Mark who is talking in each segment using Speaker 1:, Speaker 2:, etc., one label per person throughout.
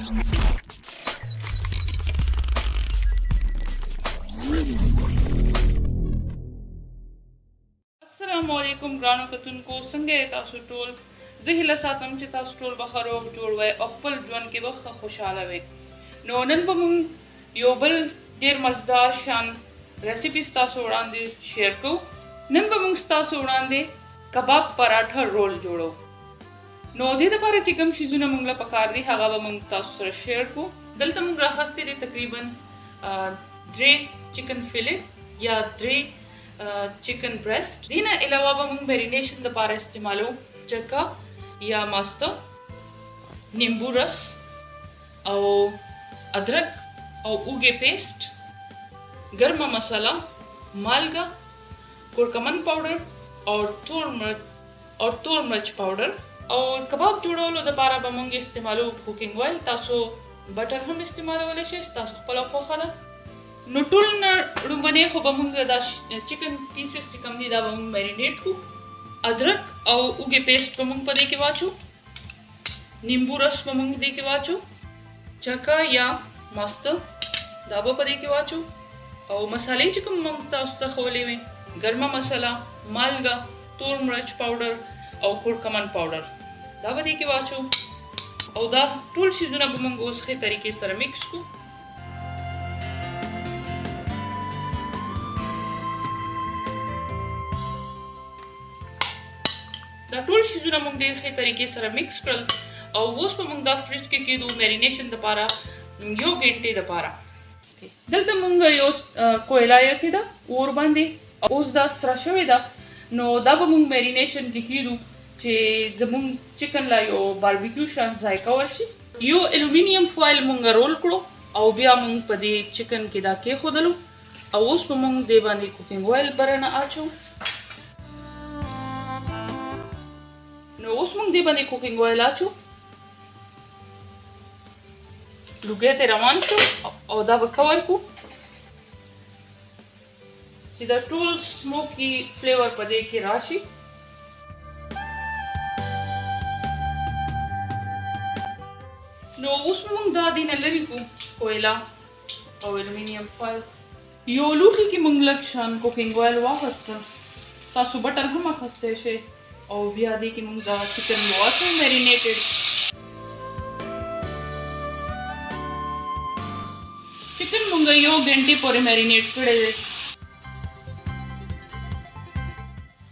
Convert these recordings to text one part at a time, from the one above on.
Speaker 1: السلام علیکم ګرانو کتونکو، څنګه یې تاسو ټول؟ زه هیله ساتم چې تاسو ټول به ښه روغ جوړ وئ او خپل ژوند کې به ښه خوشحاله وئ. نو نن به موږ یو بل ډېر مزدار شان ریسیپي ستاسو وړاندې شیر کوو. نن به موږ ستاسو وړاندې کباب پراټه رول جوړو. نو دې دپاره چې کوم شیزونه موږ له پکار دي هغه به موږ تاسو سره شیر کوو. دلته موږ راخیستې دي تقریبا 3 چکن فیلټ یا 3 چکن برسٹ. دینا علاوه به موږ میرینیشن لپاره استعمالو چکه یا ماسته، نیمبو رس او ادرک او اوږې پیسٹ، ګرمه مساله، مالګه، کورکمن پاوډر او تور مرچ پاوډر. او کباب جوړولو لپاره به موږ استعمالو کوکینګ اویل. تاسو بټر هم استعمالولی شئ، تاسو خپله خوښه ده. نو ټول نه لومړنۍ خو به موږ دا چکن پیسز چې کوم دي دا به موږ میرینیټ کړو. ادرک او اوږې پیسټ به موږ په دې کې واچو، نیمبو رس به موږ دې کې واچو، چکه یا ماسته دا به په دې کې واچو، او مسالې چې کوم موږ تاسو ته ښولې وې ګرمه مساله، مالګه، تور مرچ پاوډر او کورکمن پاوډر دا به دې کې واچو. او دا ټول شیزونه به موږ اوس ښې طریقې سره مکس کړو. دا ټول شیزونه موږ ډېر ښې طریقې سره مکس کړل او اوس به موږ دا فریج کې کېږدو میرینیشن دپاره 1 غنټې دپاره. دلته موږ یو کویله یخې ده اور باندې، اوس دا سره شوې ده. نو دا به موږ میرینیشن کې کېږدو چې زموږ چکن لا یو باربیکیو شان ذایقه ورشي. یو الومینیم فوایل موږ رول کړو او بیا موږ په دې چکن کې دا کېښودلو او اوس به موږ دې باندې کوکینګ اویل برنه اچو. نو اوس موږ دې باندې کوکینګ اویل اچو، لوګی ته روان شو او دا به کور کړو چې دا ټول سموکي فلیور په دې کې راشي. نو اوس موږ دا دې نه لرې کړو کویله او الومینیم فوایل. یو لوښي کې موږ لږ شان کوکینګ اویل واخیسته، تاسو بټر هم اخیستی شئ، او بیا دې کې موږ دا چکن واچو میرینیټډ. چکن موږ 1 غنټې پورې میرینیټ کړی دی.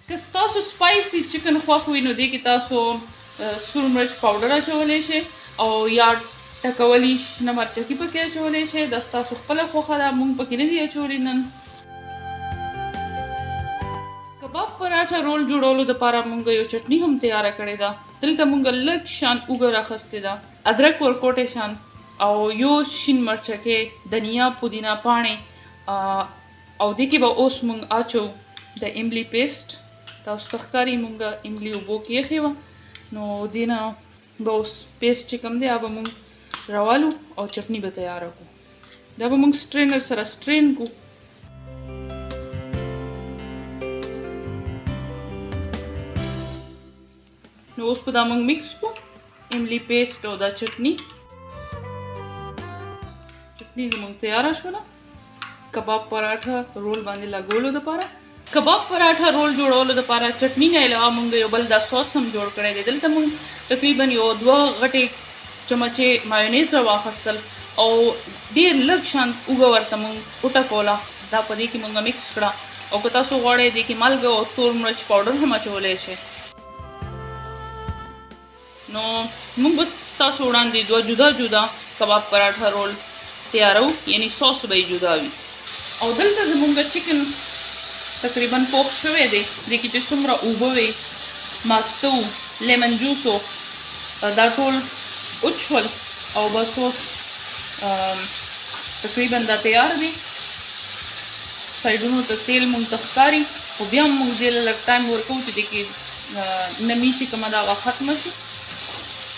Speaker 1: که ستاسو سپایسي چکن خوښ وي نو دې کې تاسو سور مرچ پاوډر اچولی شئ او یا ټکولی شنه مرچکي پکې اچولی شئ. دا ستاسو خپله خوښه ده، موږ پکې نه دي اچولي نن. کباب پراټه رول جوړولو دپاره موږ یو چټني هم تیاره کړې ده. دلته موږ لږ شان اوږه راخیستې ده، ادرک ورکوټې شان او یو شین مرچکې، دنیا، پودینه پاڼې، او دې کې به اوس موږ اچو د املی پیسټ. تاسو ته ښکاري موږ املی اوبو کې ایښې وه. نو دې نه به اوس پیسټ چې کوم دی هغه به موږ راوالو او چټني به تیاره کړو. دا به موږ سټرینر سره سټرین کړو. نو اوس به دا موږ مکس کړو املی پیسټ او دا چټني. چټني زموږ تیاره شوله کباب پراټه رول باندې لګولو دپاره. کباب پراټه رول جوړولو دپاره چټني نه علاوه موږ یو بل دا سوس هم جوړ کړی دی. دلته موږ تقریبا یو 2 غټې چمچې مایونیز راواخیستل او ډېر لږ شان اوږه ورته موږ وټکوله. دا په دې کې موږ مکس کړه او که تاسو غواړئ دې کې مالګه او تور مرچ پاوډر هم اچولی شئ. نو موږ به ستاسو وړاندې 2 جدا جدا کباب پراټه رول تیارو، یعنی سوس به یې جدا وي. او دلته زموږ چکن تقریبا پوخ شوی دی. دې کې چې څومره اوبه وې، ماسته و، لیمن جوس و، دا ټول وچول او بس اوس تقریبا دا تیار دی. سایډونو ته تیل موږ ته ښکاري، خو بیا هم موږ دې له لږ ټایم ورکوو چې دې کې نمي چې کومه ده هغه ختمه شي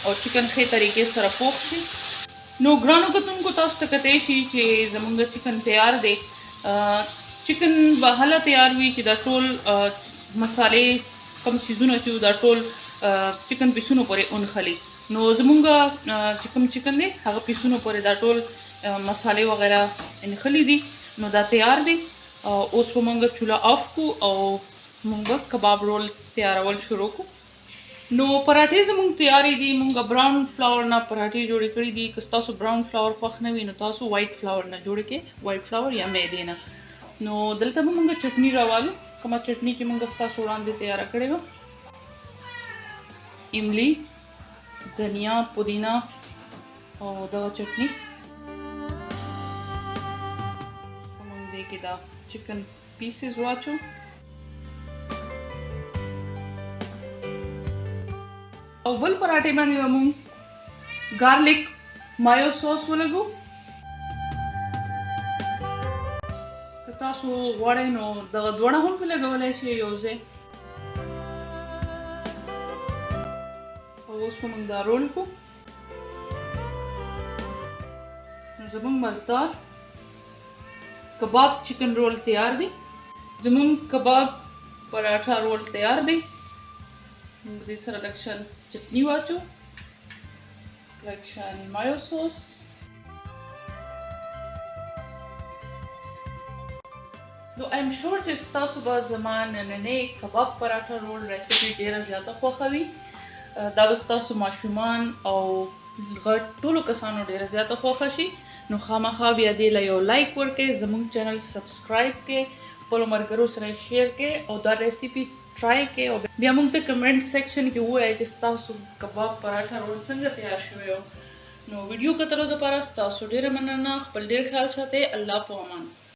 Speaker 1: او چکن ښې طریقې سره پوخ شي. نو ګرانو کتونکو تاسو ته کتی شي چې زموږ چکن تیار دی. چکن به هله تیار وي چې دا ټول مسالې کوم چیزونه چې دا ټول چکن پیسونو پورې ونښلي. نو زمونږ چې کوم چکن دی هغه پیسونو پورې دا ټول مسالې وغیره نښلي دي. نو دا تیار دی. اوس به مونږ چوله آف کړو او مونږ به کباب رول تیارول شروع کړو. نو پراټې زمونږ تیارې دي. مونږ براون فلاور نه پراټې جوړې کړې دي. که ستاسو براون فلاور خوښ نه وي نو تاسو وایټ فلاور نه جوړې کړئ، وایټ فلاور یا میدې نه. نو دلته به مونږ چټني راوالو. کومه چټني چې مونږ ستاسو وړاندې تیاره کړې وه، املی، धनिया, पुदीना और दवा चटनी. हम देखिए दा चिकन पीसेस वाचो. अव्वल पराठे बांधे हम गार्लिक मायो सॉस वाले तासो वड़े नो दवा दोड़ा हम पे लगावले शे योजे. اوس په موږ دا رول کو. زمونږ مزدار کباب چکن رول تیار دی. زمونږ کباب پراټا رول تیار دی. موږ دې سره لکشن چټني واچو، لکشن مایو سوس. نو ایم شور چې ستاسو به زما نننۍ کباب پراټا رول ریسیپي ډېره زیاته خوښوي. دا به ستاسو ماشومان او غټ ټولو کسانو ډېره زیاته خوښه شي. نو خامخا بیا دې له یو لایک ورکړئ، زموږ چینل سبسکرایب کړئ، خپلو ملګرو سره شیر کړئ او دا ریسیپي ټرای کړئ او بیا موږ ته کمنټ سیکشن کې ووایئ چې ستاسو کباب پراټا رول څنګه تیار شوی و. نو ویډیو کتلو دپاره ستاسو ډېره مننه. خپل ډېر خیال ساتئ. الله په امان.